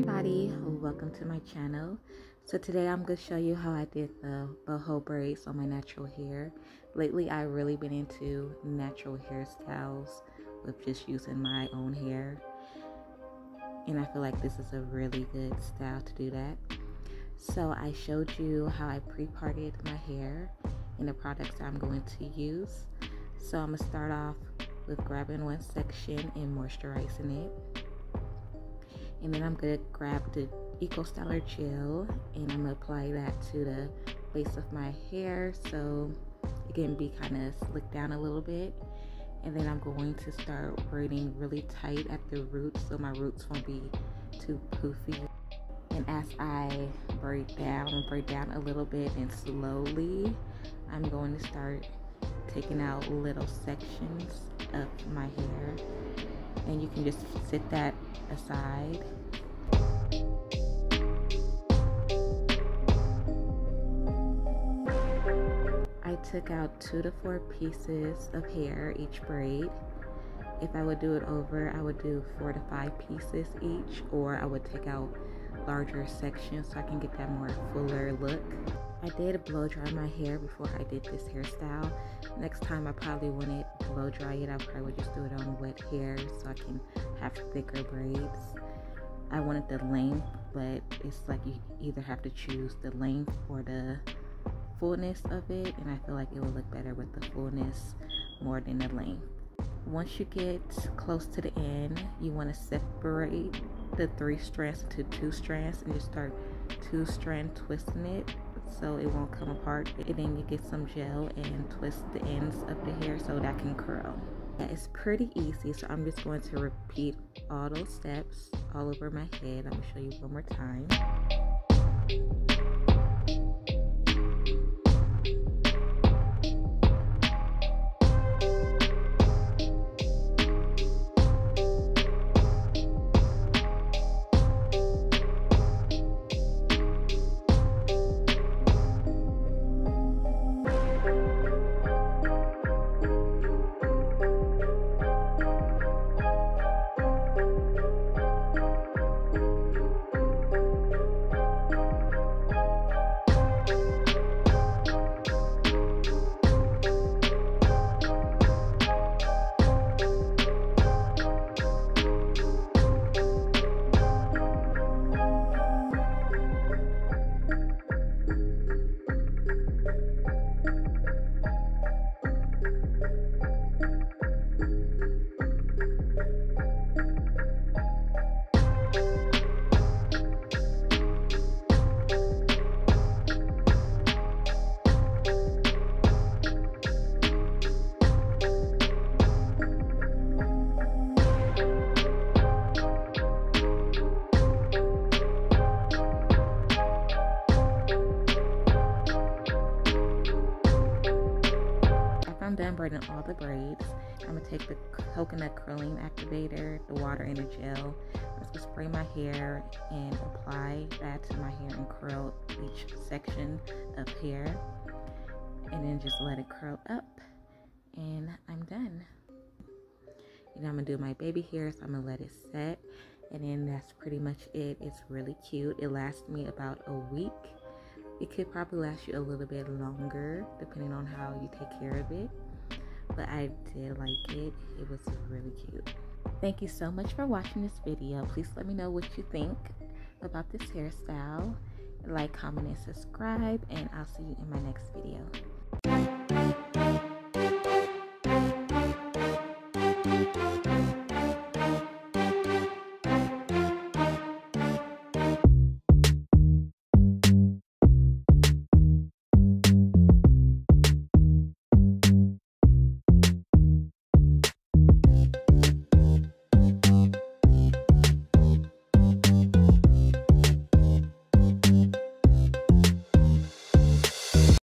everybody, welcome to my channel. So today I'm going to show you how I did the boho braids on my natural hair. Lately I've really been into natural hairstyles with just using my own hair, and I feel like this is a really good style to do that. So I showed you how I pre-parted my hair and the products I'm going to use. So I'm going to start off with grabbing one section and moisturizing it. And then I'm going to grab the Eco Styler gel and I'm going to apply that to the base of my hair so it can be kind of slicked down a little bit. And then I'm going to start braiding really tight at the roots so my roots won't be too poofy. And as I braid down a little bit, and slowly I'm going to start taking out little sections of my hair, and you can just sit that aside. I took out 2 to 4 pieces of hair each braid. If I would do it over, I would do 4 to 5 pieces each, or I would take out larger sections so I can get that more fuller look. I did blow dry my hair before I did this hairstyle. Next time I probably wouldn't blow dry it. I probably would just do it on wet hair so I can have thicker braids. I wanted the length, but it's like you either have to choose the length or the fullness of it, and I feel like it will look better with the fullness more than the length. Once you get close to the end, you want to separate the 3 strands into 2 strands and just start 2-strand twisting it so it won't come apart. And then you get some gel and twist the ends of the hair so that can curl. Yeah, it's pretty easy, so I'm just going to repeat all those steps all over my head. I'm going to show you one more time. I'm done braiding all the braids. I'm going to take the coconut curling activator, the water, and the gel. I'm just going to spray my hair and apply that to my hair and curl each section of hair. And then just let it curl up. And I'm done. And I'm going to do my baby hair, so I'm going to let it set. And then that's pretty much it. It's really cute. It lasts me about a week. It could probably last you a little bit longer depending on how you take care of it, but I did like it. It was really cute. Thank you so much for watching this video. Please let me know what you think about this hairstyle. Like, comment, and subscribe, and I'll see you in my next video.